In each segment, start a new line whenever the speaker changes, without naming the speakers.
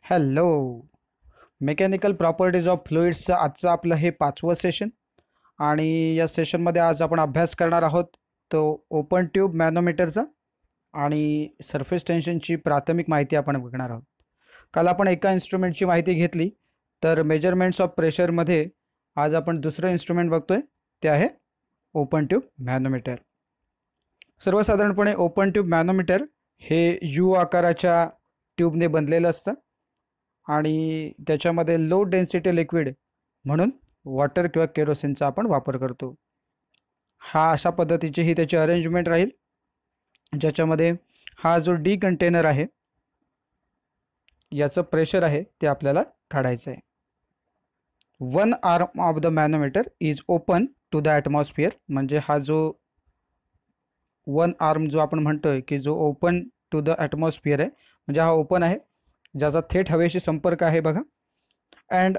Hello. Mechanical properties of फ्लुइड्सचं आजचं आपलं हे 5वं सेशन आणि या सेशनमध्ये आज आपण अभ्यास करणार आहोत तो ओपन ट्यूब मॅनोमीटरचा आणि सरफेस टेन्शनची प्राथमिक माहिती आपण बघणार आहोत. काल आपण एका इन्स्ट्रुमेंटची माहिती घेतली, तर मेजरमेंट्स ऑफ प्रेशरमध्ये आज आपण दुसरं इन्स्ट्रुमेंट बघतोय, ते आहे ओपन ट्यूब मॅनोमीटर. सर्वसाधारणपणे ओपन ट्यूब मॅनोमीटर हे यू आकाराच्या ट्यूबने बनलेलं असतं आणि त्याच्यामध्ये लो डेन्सिटी लिक्विड म्हणून वॉटर किंवा केरोसिनचा आपण वापर करतो. हा अशा पद्धतीची ही त्याची अरेंजमेंट राहील, ज्याच्यामध्ये हा जो डी कंटेनर आहे याचं प्रेशर आहे ते आपल्याला काढायचं आहे. One arm of the manometer is open to the atmosphere, म्हणजे हा जो वन आर्म जो आपण म्हणतोय की जो ओपन टू द ॲटमॉस्फिअर आहे, म्हणजे हा ओपन आहे ज्याचा थेट हवेशी संपर्क आहे बघा. And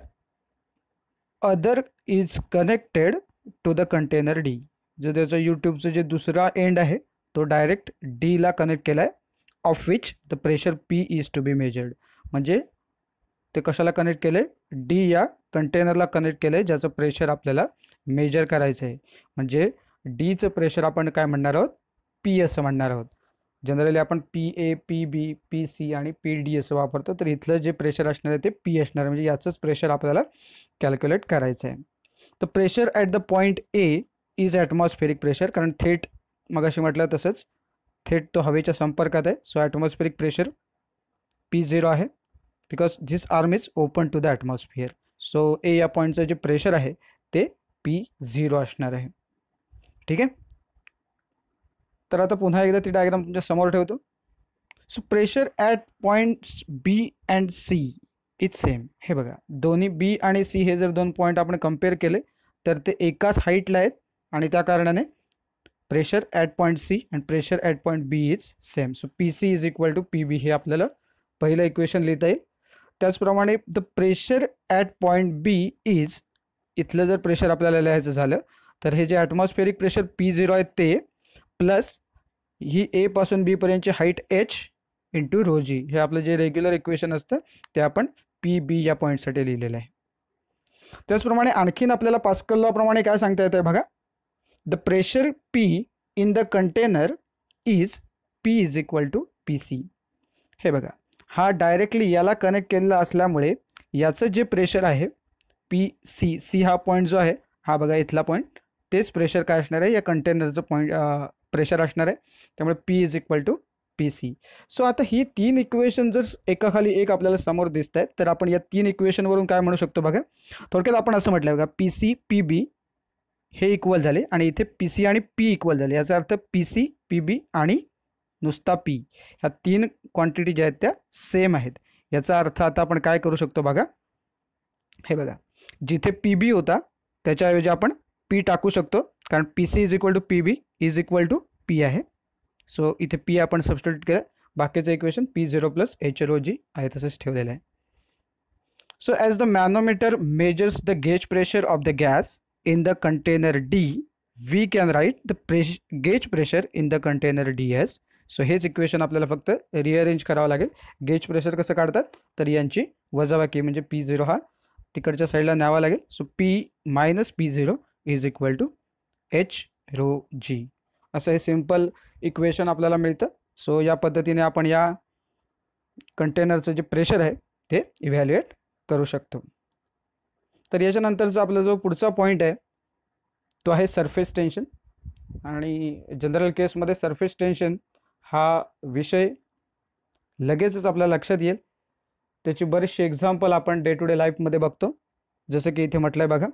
other is connected to the container D, जो त्याचं यूट्यूबचं जे दुसरा एंड आहे तो डायरेक्ट डीला कनेक्ट केला आहे, of which the pressure P is to be measured. म्हणजे ते कशाला कनेक्ट केलं आहे? डी या कंटेनरला कनेक्ट केलं आहे, ज्याचं प्रेशर आपल्याला मेजर करायचं आहे. म्हणजे डीचं प्रेशर आपण काय म्हणणार आहोत? पी असं म्हणणार आहोत. जनरली आपण P A, P B, P C आणि पी डी असं वापरतो, तर इथलं जे प्रेशर असणार आहे ते पी असणार आहे, म्हणजे याचंच प्रेशर आपल्याला कॅल्क्युलेट करायचं आहे. तर pressure at the point A is atmospheric pressure, कारण थेट मगाशी म्हटलं तसंच थेट तो हवेच्या संपर्कात आहे. सो ॲटमॉस्फेरिक प्रेशर P0 आहे, because this arm is open to the atmosphere. So A या पॉईंटचं जे प्रेशर आहे ते P0 असणार आहे. ठीक आहे. तर आता पुन्हा एकदा ती डायग्राम तुमच्या समोर ठेवतो. So pressure at points B and C is same. हे बघा, दोन्ही बी आणि सी हे जर दोन पॉईंट आपण कम्पेअर केले तर ते एकाच हाईटला आहेत आणि त्या कारणाने pressure at point C and pressure at point B is same. So P C is equal to P B, हे आपल्याला पहिलं इक्वेशन लिहिता येईल. त्याचप्रमाणे the pressure at point B is, इथलं जर प्रेशर आपल्याला लिहायचं झालं तर हे जे ॲटमॉस्फेरिक प्रेशर P0 आहे ते प्लस ही ए पासून बी पर्यंतची हाईट एच इंटू रो जी, हे आपलं जे रेग्युलर इक्वेशन असतं ते आपण पी बी या पॉईंटसाठी लिहिलेलं आहे. त्याचप्रमाणे आणखीन आपल्याला पास्कल लॉ प्रमाणे काय सांगता येतं बघा, the pressure P in the container is P is equal to P C. हे बघा, हा डायरेक्टली याला कनेक्ट केलेला असल्यामुळे याचं जे प्रेशर आहे पी सी, सी हा पॉईंट जो आहे हा बघा इथला पॉईंट, तेच प्रेशर काय असणार आहे या कंटेनरचं पॉईंट प्रेशर असणार आहे. त्यामुळे P is equal to P C. So आता ही तीन इक्वेशन जर एकाखाली एक आपल्याला समोर दिसत आहेत तर आपण या तीन इक्वेशनवरून काय म्हणू शकतो बघा. थोडक्यात आपण असं म्हटलं बघा, पी सी पी बी हे इक्वल झाले आणि इथे पी सी आणि पी इक्वल झाले. याचा अर्थ पी सी पी बी आणि नुसता पी, ह्या तीन क्वांटिटी ज्या आहेत त्या सेम आहेत. याचा अर्थ आता आपण काय करू शकतो बघा, हे बघा, जिथे पी बी होता त्याच्याऐवजी आपण पी टाकू शकतो, कारण P C is equal to P B is equal to P आहे. सो इथे पी आपण सबस्टिट्यूट केलं, बाकीचं equation P0 plus H rho g आहे तसंच ठेवलेलं आहे. So as the manometer measures the gauge pressure of the gas in the container D, we can write the gauge pressure in the container D S. So हेच equation आपल्याला फक्त rearrange करावं लागेल. Gauge pressure कसं काढतात, तर यांची वजाबाकी म्हणजे P0 हा तिकडच्या साईडला न्यावा लागेल. So P minus P0 is equal to H rho g, असं हे सिम्पल इक्वेशन आपल्याला मिळतं. सो या पद्धतीने आपण या कंटेनरचं जे प्रेशर आहे ते इव्हॅल्युएट करू शकतो. तर याच्यानंतरचा आपला जो पुढचा पॉईंट आहे तो आहे सरफेस टेन्शन. आणि जनरल केसमध्ये सरफेस टेन्शन हा विषय लगेचच आपल्या लक्षात येईल. त्याची बरीचशी एक्झाम्पल आपण डे टू डे लाईफमध्ये बघतो. जसं की इथे म्हटलं आहे बघा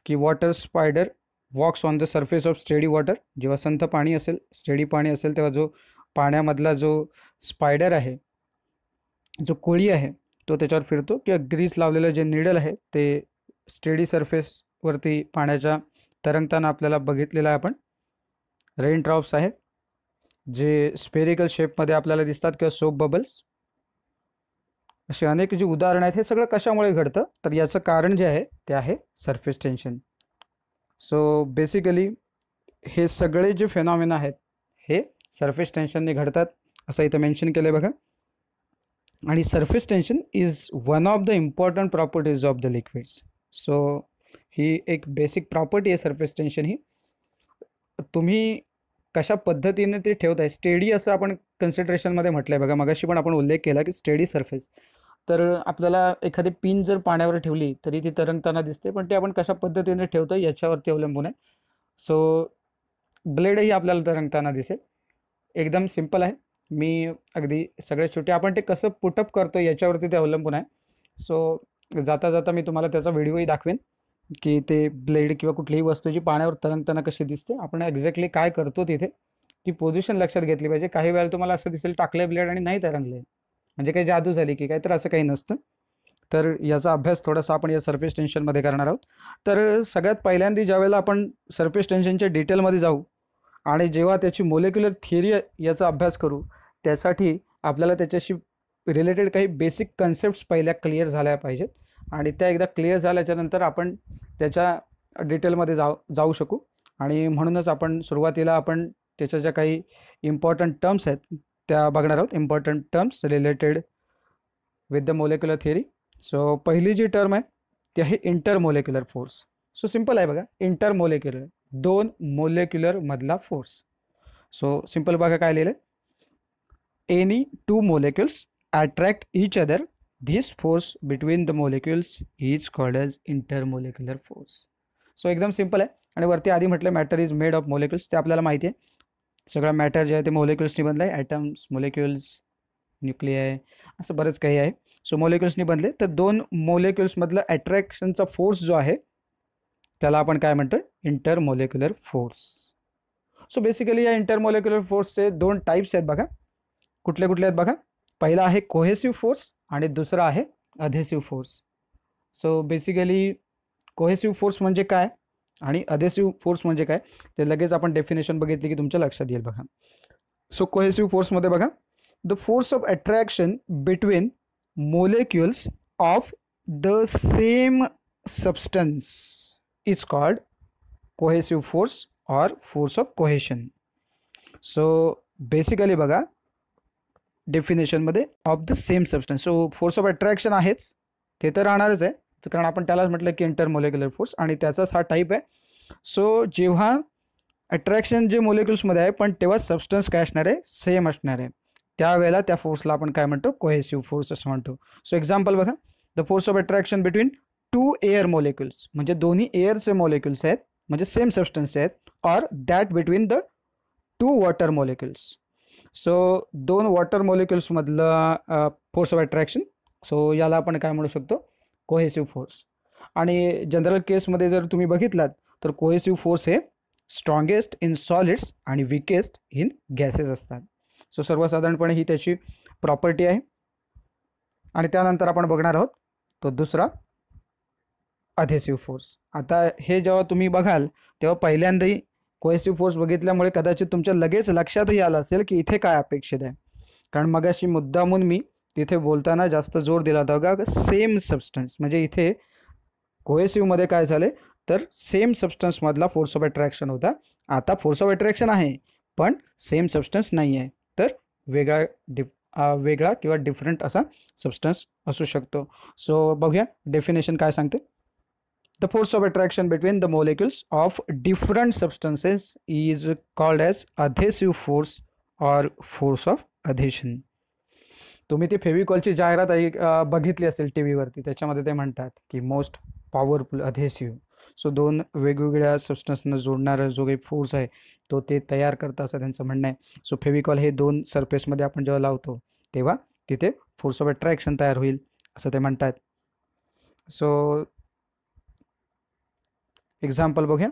की water spider walks on the surface of steady water. जेव्हा संथ पाणी असेल, स्टेडी पाणी असेल, तेव्हा जो पाण्यामधला जो स्पायडर आहे, जो कोळी आहे, तो त्याच्यावर फिरतो. किंवा ग्रीस लावलेलं जे निडल आहे ते स्टेडी सरफेसवरती पाण्याच्या तरंगताना आपल्याला बघितलेलं आहे आपण. रेन ड्रॉप्स आहेत जे स्पेरिकल शेपमध्ये आपल्याला दिसतात, किंवा सोप बबल्स, अशी अनेक जी उदाहरणं आहेत. हे सगळं कशामुळे घडतं, तर याचं कारण जे आहे ते आहे सरफेस टेन्शन. सो बेसिकली हे सगळे जे फेनॉमिना आहेत हे सरफेस टेन्शनने घडतात, असं इथं मेन्शन केलं आहे बघा. आणि surface tension is one of the important properties of the liquids. So ही एक बेसिक प्रॉपर्टी आहे सरफेस टेन्शन ही. तुम्ही कशा पद्धतीने ते ठेवताय, स्टेडी असं आपण कन्सिडरेशनमध्ये म्हटलं आहे बघा. मगाशी पण आपण उल्लेख केला की स्टेडी सरफेस. तर आपल्याला एखादी पिन जर पाण्यावर ठेवली तरी ती तरंगताना दिसते, पण ते आपण कशा पद्धतीने ठेवतो याच्यावरती अवलंबून आहे. सो ब्लेडही आपल्याला तरंगताना दिसेल. एकदम सिम्पल आहे. मी अगदी सगळ्यात छोटे आपण ते कसं पुटअप करतो याच्यावरती ते अवलंबून आहे. सो जाता जाता मी तुम्हाला त्याचा व्हिडिओही दाखवेन की ते ब्लेड किंवा कुठलीही वस्तू जी पाण्यावर तरंगताना कशी दिसते. आपण एक्झॅक्टली काय करतो तिथे ती पोझिशन लक्षात घेतली पाहिजे. काही वेळेला तुम्हाला असं दिसेल टाकले ब्लेड आणि नाही तरंगले, म्हणजे काही जादू झाली की काय, तर असं काही नसतं. तर याचा अभ्यास थोडासा आपण या सरफेस टेन्शनमध्ये करणार आहोत. तर सगळ्यात पहिल्यांदा ज्यावेळेला आपण सरफेस टेन्शनच्या डिटेलमध्ये जाऊ आणि जेव्हा त्याची मोलेक्युलर थिअरी याचा अभ्यास करू, त्यासाठी आपल्याला त्याच्याशी रिलेटेड काही बेसिक कन्सेप्ट्स पहिल्या क्लिअर झाल्या पाहिजेत. आणि त्या एकदा क्लिअर झाल्याच्यानंतर आपण त्याच्या डिटेलमध्ये जाऊ शकू. आणि म्हणूनच आपण सुरुवातीला आपण त्याच्या ज्या काही इम्पॉर्टंट टर्म्स आहेत त्या बघणार आहोत. Important terms related with the molecular theory. So पहिली जी टर्म आहे ती आहे इंटरमोलेक्युलर फोर्स. सो सिम्पल आहे बघा, इंटरमोलेक्युलर दोन मोलेक्युलर मधला फोर्स. सो सिम्पल बघा काय लिहिलं, any two molecules attract each other, this force between the molecules is called as intermolecular force. So एकदम सिम्पल आहे. आणि वरती आधी म्हटलं matter is made of molecules, ते आपल्याला माहिती आहे. सगळं मॅटर जे आहे ते मोलेक्युल्सनी बनलं आहे. ॲटम्स, मोलेक्युल्स, न्यूक्लियाय, असं बरंच काही आहे. सो मोलेक्युल्सनी बनले. तर दोन मोलेक्युल्समधलं अट्रॅक्शनचा फोर्स जो आहे त्याला आपण काय म्हणतो, इंटरमोलेक्युलर फोर्स. सो बेसिकली या इंटरमोलेक्युलर फोर्सचे दोन टाईप्स आहेत बघा. कुठले कुठले आहेत बघा. पहिला आहे कोहेसिव्ह फोर्स आणि दुसरा आहे adhesive force. So basically cohesive force म्हणजे काय आणि अधेसिव्ह फोर्स म्हणजे काय ते लगेच आपण डेफिनेशन बघितली की तुमच्या लक्षात येईल बघा. सो कोहेसिव्ह फोर्समध्ये बघा, the force of attraction between molecules of the same substance is called cohesive force or force of cohesion. So basically बघा डेफिनेशनमध्ये of the same substance. So force of attraction आहेच, ते तर राहणारच आहे, कारण आपण त्यालाच म्हटलं की इंटरमोलेक्युलर फोर्स, आणि त्याचाच हा टाईप आहे. सो जेव्हा अट्रॅक्शन जे मोलेक्युल्समध्ये आहे पण तेव्हा सबस्टन्स काय असणार आहे, सेम असणार आहे, त्यावेळेला त्या फोर्सला आपण काय म्हणतो, कोहेसिव्ह फोर्स असं म्हणतो. सो एक्झाम्पल बघा, the force of attraction between two air molecules, म्हणजे दोन्ही एअरचे मोलेक्युल्स आहेत, म्हणजे सेम सबस्टन्स आहेत, or that between the two water molecules. So दोन वॉटर मोलेक्युल्समधलं फोर्स ऑफ अट्रॅक्शन, सो याला आपण काय म्हणू शकतो, कोहेसिव्ह फोर्स. आणि जनरल केसमध्ये जर तुम्ही बघितलात तर कोहेसिव्ह फोर्स हे स्ट्रॉंगेस्ट इन सॉलिड्स आणि विकेस्ट इन गॅसेस असतात. सो सर्वसाधारणपणे ही त्याची प्रॉपर्टी आहे. आणि त्यानंतर आपण बघणार आहोत तो दुसरा अधेसिव्ह फोर्स. आता हे जेव्हा तुम्ही बघाल तेव्हा पहिल्यांदाही कोहेसिव्ह फोर्स बघितल्यामुळे कदाचित तुमच्या लगेच लक्षातही आलं असेल की इथे काय अपेक्षित आहे, कारण मगाशी मुद्दामून मी तिथे बोलताना जास्त जोर दिला होता का सेम सबस्टन्स, म्हणजे इथे कोहेसिव्हमध्ये काय झाले तर सेम सबस्टन्समधला फोर्स ऑफ अट्रॅक्शन होता. आता फोर्स ऑफ अट्रॅक्शन आहे पण सेम सबस्टन्स नाही आहे, तर वेगळा किंवा डिफरंट असा सबस्टन्स असू शकतो. सो बघूया डेफिनेशन काय सांगते. The force of attraction between the molecules of different substances is called as adhesive force or force of adhesion. तुम्ही ती फेविकॉलची जाहिरात बघितली असेल टी व्हीवरती, त्याच्यामध्ये ते म्हणतात की मोस्ट पॉवरफुल अधेसिव्ह. सो दोन वेगवेगळ्या सबस्टन्सना जोडणारा जो काही फोर्स आहे तो ते तयार करतं असं त्यांचं म्हणणं आहे. सो फेविकॉल हे दोन सरफेसमध्ये आपण जेव्हा लावतो तेव्हा तिथे फोर्स ऑफ अट्रॅक्शन तयार होईल असं ते म्हणतात. सो एक्झाम्पल बघूया,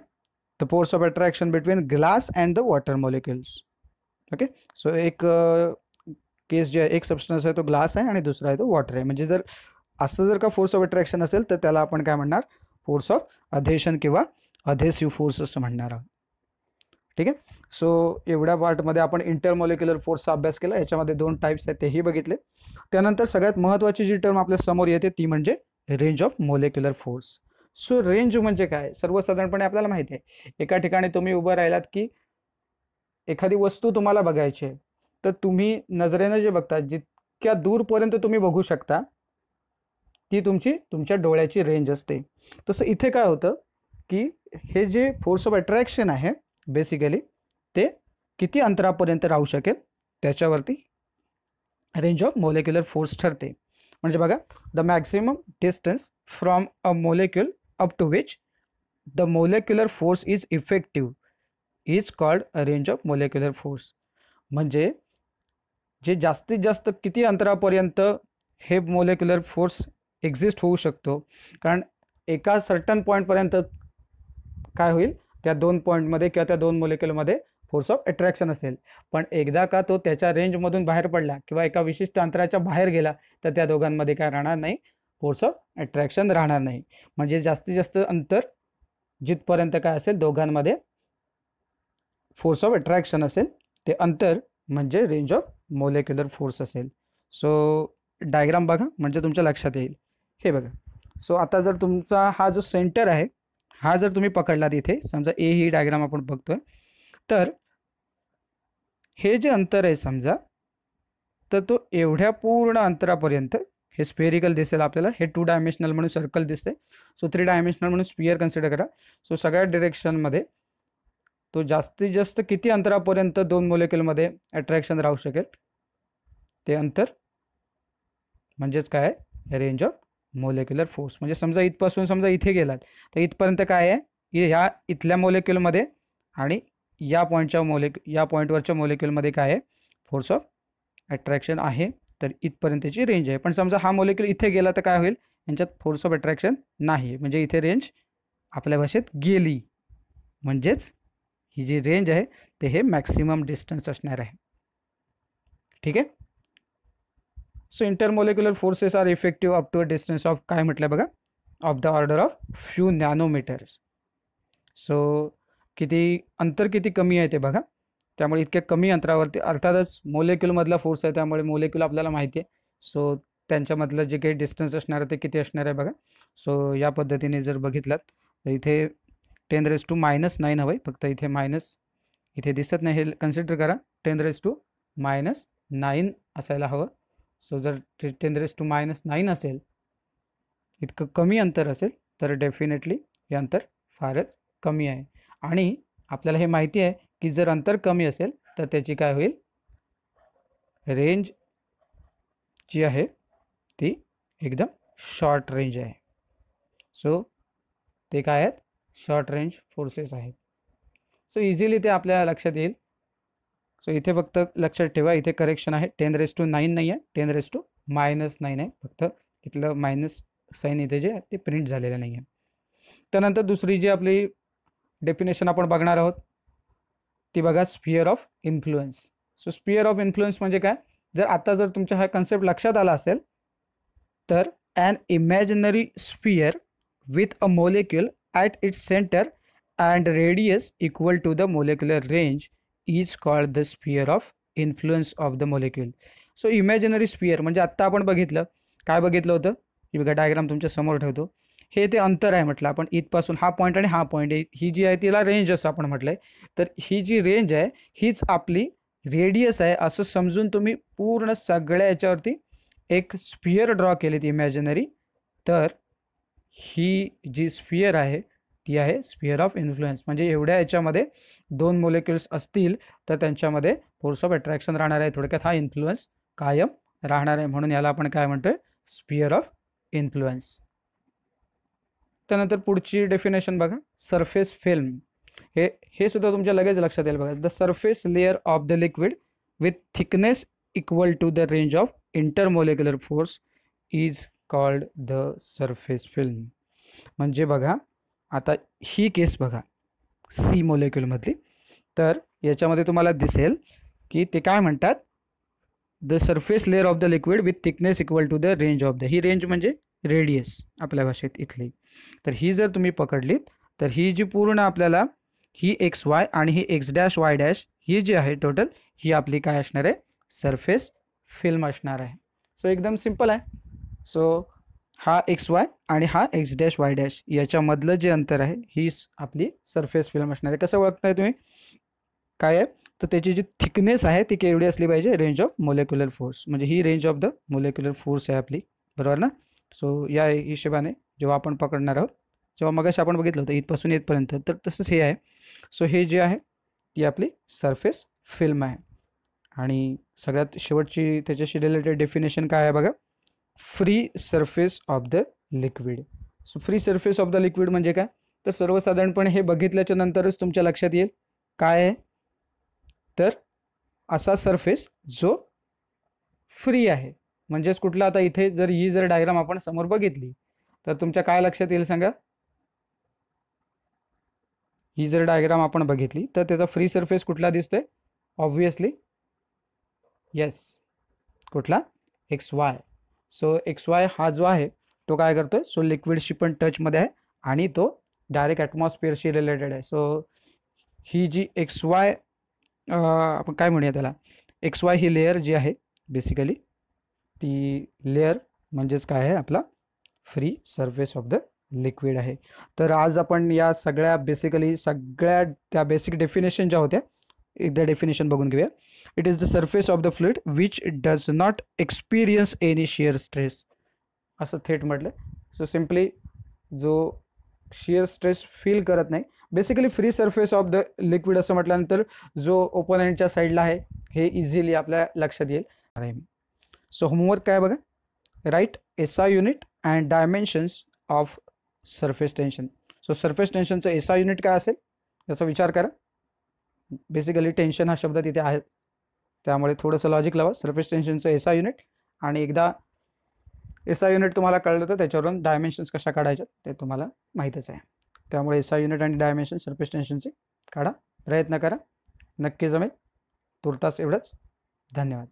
the force of attraction between glass and the water molecules. Okay, so एक केस जे आहे, एक सबस्टन्स आहे तो ग्लास आहे आणि दुसरा आहे तो वॉटर आहे. म्हणजे जर असं जर का फोर्स ऑफ अट्रॅक्शन असेल तर त्याला आपण काय म्हणणार, फोर्स ऑफ अधेशन किंवा अधेसिव्ह फोर्स असं म्हणणार आहोत. ठीक आहे. सो एवढ्या पार्टमध्ये आपण इंटरमोलेक्युलर फोर्सचा अभ्यास केला. याच्यामध्ये दोन टाईप्स आहेत तेही बघितले. त्यानंतर सगळ्यात महत्त्वाची जी टर्म आपल्या समोर येते ती म्हणजे range of molecular force. So range म्हणजे काय, सर्वसाधारणपणे आपल्याला माहिती आहे, एका ठिकाणी तुम्ही उभं राहिलात की एखादी वस्तू तुम्हाला बघायची आहे तर तुम्ही नजरेनं जे बघता जितक्या दूरपर्यंत तुम्ही बघू शकता ती तुमच्या डोळ्याची रेंज असते. तसं इथे काय होतं की हे जे फोर्स ऑफ अट्रॅक्शन आहे बेसिकली ते किती अंतरापर्यंत राहू शकेल त्याच्यावरती रेंज ऑफ मोलेक्युलर फोर्स ठरते. म्हणजे बघा, the maximum distance from a molecule up to which the molecular force is effective is called a range of molecular force. म्हणजे जे जास्तीत जास्त किती अंतरापर्यंत हे मोलेक्युलर फोर्स एक्झिस्ट होऊ शकतो, कारण एका सर्टन पॉईंटपर्यंत काय होईल, त्या 2 पॉईंटमध्ये किंवा त्या 2 मोलेक्युलमध्ये फोर्स ऑफ अट्रॅक्शन असेल. पण एकदा का तो त्याच्या रेंजमधून बाहेर पडला किंवा एका विशिष्ट अंतराच्या बाहेर गेला तर त्या दोघांमध्ये काय राहणार नाही, फोर्स ऑफ अट्रॅक्शन राहणार नाही. म्हणजे जास्तीत जास्त अंतर जिथपर्यंत काय असेल दोघांमध्ये फोर्स ऑफ अट्रॅक्शन असेल ते अंतर म्हणजे रेंज ऑफ मोलेक्युलर फोर्स असेल. सो डायग्राम बघा म्हणजे तुमच्या लक्षात येईल. हे बघा, सो आता जर तुमचा हा जो सेंटर आहे हा जर तुम्ही पकडलात इथे, समजा ए ही डायग्राम आपण बघतोय, तर हे जे अंतर आहे समजा, तर तो एवढ्या पूर्ण अंतरापर्यंत हे स्फेरिकल दिसेल आपल्याला. हे 2 डायमेन्शनल म्हणून सर्कल दिसते. सो 3 डायमेन्शनल म्हणून स्पियर कन्सिडर करा. सो सगळ्या डिरेक्शनमध्ये तो जास्तीत जास्त किती अंतरापर्यंत 2 मोलेक्युलमध्ये अट्रॅक्शन राहू शकेल ते अंतर म्हणजेच काय आहे, रेंज ऑफ मोलेक्युलर फोर्स. म्हणजे समजा इथपासून समजा इथे गेलात तर इथपर्यंत काय आहे की ह्या इथल्या मोलेक्युलमध्ये आणि या पॉईंटवरच्या मोलेक्युलमध्ये काय आहे, फोर्स ऑफ अट्रॅक्शन आहे. तर इथपर्यंतची रेंज आहे. पण समजा हा मोलेक्युल इथे गेला तर काय होईल, यांच्यात फोर्स ऑफ अट्रॅक्शन नाही, म्हणजे इथे रेंज आपल्या भाषेत गेली. म्हणजेच ही जी रेंज आहे ते हे मॅक्सिमम डिस्टन्स असणार आहे. ठीक आहे. So intermolecular forces are effective up to a distance of काय म्हटलं बघा, of the order of few nanometers. So अंतर किती कमी आहे ते बघा. त्यामुळे इतक्या कमी अंतरावरती अर्थातच मोलेक्युलमधला फोर्स आहे, त्यामुळे मोलेक्युल आपल्याला माहिती आहे. सो त्यांच्यामधलं जे काही डिस्टन्स असणार आहे ते किती असणार आहे बघा. सो या पद्धतीने जर बघितलात तर इथे 10⁻⁹ हवं आहे, फक्त इथे मायनस इथे दिसत नाही, हे कन्सिडर करा. 10⁻⁹ असायला हवं. सो जर 10⁻⁹ असेल, इतकं कमी अंतर असेल तर डेफिनेटली हे अंतर फारच कमी आहे. आणि आपल्याला हे माहिती आहे की जर अंतर कमी असेल तर त्याची काय होईल, रेंज जी आहे ती एकदम शॉर्ट रेंज आहे. सो ते काय आहेत, शॉर्ट रेंज फोर्सेस आहेत. सो इझिली ते आपल्या लक्षात येईल. सो इथे फक्त लक्षात ठेवा, इथे करेक्शन आहे, 10⁻⁹ नाही आहे, 10⁻⁻ आहे. फक्त इथलं मायनस साईन इथे जे ते प्रिंट झालेलं नाही आहे. त्यानंतर दुसरी जी आपली डेफिनेशन आपण बघणार आहोत ती बघा, sphere of influence. So sphere of influence म्हणजे काय, जर तुमच्या हा कन्सेप्ट लक्षात आला असेल तर an imaginary sphere with a molecule at its centre and radius equal to the molecular range is called the sphere of influence of the molecule. So imaginary sphere म्हणजे आत्ता आपण काय बघितलं होतं, ही बघा डायग्राम तुमच्या समोर ठेवतो. हे ते अंतर आहे म्हटलं आपण, इथपासून हा पॉईंट आणि हा पॉईंट, ही जी आहे तिला रेंज असं आपण म्हटलंय. तर ही जी रेंज आहे हीच आपली रेडियस आहे असं समजून तुम्ही पूर्ण सगळ्या याच्यावरती एक स्फिअर ड्रॉ केलीत इमॅजिनरी. तर ही जी स्फिअर आहे ती आहे स्फिअर ऑफ इन्फ्लुएन्स. म्हणजे एवढ्या याच्यामध्ये 2 मोलेक्युल्स असतील तर त्यांच्यामध्ये फोर्स ऑफ अट्रॅक्शन राहणार आहे. थोडक्यात हा इन्फ्लुएन्स कायम राहणार आहे, म्हणून याला आपण काय म्हणतोय, स्फिअर ऑफ इन्फ्लुएन्स. त्यानंतर पुढची डेफिनेशन बघा, सरफेस फिल्म. हे सुद्धा तुमच्या लगेच लक्षात येईल बघा. The surface layer of the liquid with thickness equal to the range of intermolecular force is called the surface film. म्हणजे बघा आता ही केस बघा सी मोलेक्युलमधली, तर याच्यामध्ये तुम्हाला दिसेल की ते काय म्हणतात, the surface layer of the liquid with thickness equal to the range of the, ही रेंज म्हणजे रेडियस आपल्या भाषेत इथली. तर ही जर तुम्ही पकडलीत तर ही जी पूर्ण आपल्याला ही XY आणि ही X', ही जी आहे टोटल, ही आपली काय असणार आहे, सरफेस फिल्म असणार आहे. सो एकदम सिंपल आहे. सो हा XY आणि हा X', याच्यामधलं जे अंतर आहे हीच आपली सरफेस फिल्म असणार आहे. कसं ओळखताय तुम्ही, काय आहे, तर त्याची जी थिकनेस आहे ती केवढी असली पाहिजे, रेंज ऑफ मोलेक्युलर फोर्स, म्हणजे ही range of the molecular force आहे आपली, बरोबर ना. सो या हिशोबाने जेव्हा आपण पकडणार आहोत, जेव्हा मगाशी आपण बघितलं होतं इथपासून इथपर्यंत, तर तसंच हे आहे. सो हे जे आहे ती आपली सरफेस फिल्म आहे. आणि सगळ्यात शेवटची त्याच्याशी रिलेटेड डेफिनेशन काय आहे बघा, free surface of the liquid. So free surface of the liquid म्हणजे काय, तर सर्वसाधारणपणे हे बघितल्याच्या नंतरच तुमच्या लक्षात येईल काय आहे, तर असा सरफेस जो फ्री आहे. म्हणजेच कुठला, आता इथे जर ही जर डायग्राम आपण समोर बघितली तर तुमच्या काय लक्षात येईल सांगा. ही जर डायग्राम आपण बघितली तर त्याचा फ्री सरफेस कुठला दिसतोय, ऑब्विसली येस, कुठला, XY. सो XY हा जो आहे तो काय करतोय, सो लिक्विडशी पण टचमध्ये आहे आणि तो डायरेक्ट ॲटमॉस्फिअरशी रिलेटेड आहे. सो ही जी XY आपण काय म्हणूया त्याला, XY ही लेअर जी आहे बेसिकली ती लेअर म्हणजेच काय आहे, आपला free surface of the liquid आहे. तर आज आपण या सगळ्या बेसिकली सगळ्या त्या बेसिक डेफिनेशन ज्या होत्या एकदा डेफिनेशन बघून घेऊया. It is the surface of the fluid which does not experience any shear stress, असं थेट म्हटलं. सो सिम्पली जो शिअर स्ट्रेस फील करत नाही, basically free surface of the liquid असं म्हटल्यानंतर जो ओपोनंटच्या साईडला आहे हे इझिली आपल्या लक्षात येईल. सो होमवर्क काय बघा, write SI unit and dimensions of surface tension. So surface टेन्शनचं SI युनिट काय असेल याचा विचार करा. बेसिकली टेन्शन हा शब्द तिथे आहे त्यामुळे थोडंसं लॉजिक लावा. सरफेस टेन्शनचं SI युनिट, आणि एकदा SI युनिट तुम्हाला कळलं तर त्याच्यावरून डायमेन्शन्स कशा काढायच्या ते तुम्हाला माहीतच आहे. त्यामुळे SI युनिट आणि डायमेन्शन सरफेस टेन्शनचे काढा, प्रयत्न करा, नक्की जमेल. तुर्तास एवढंच, धन्यवाद.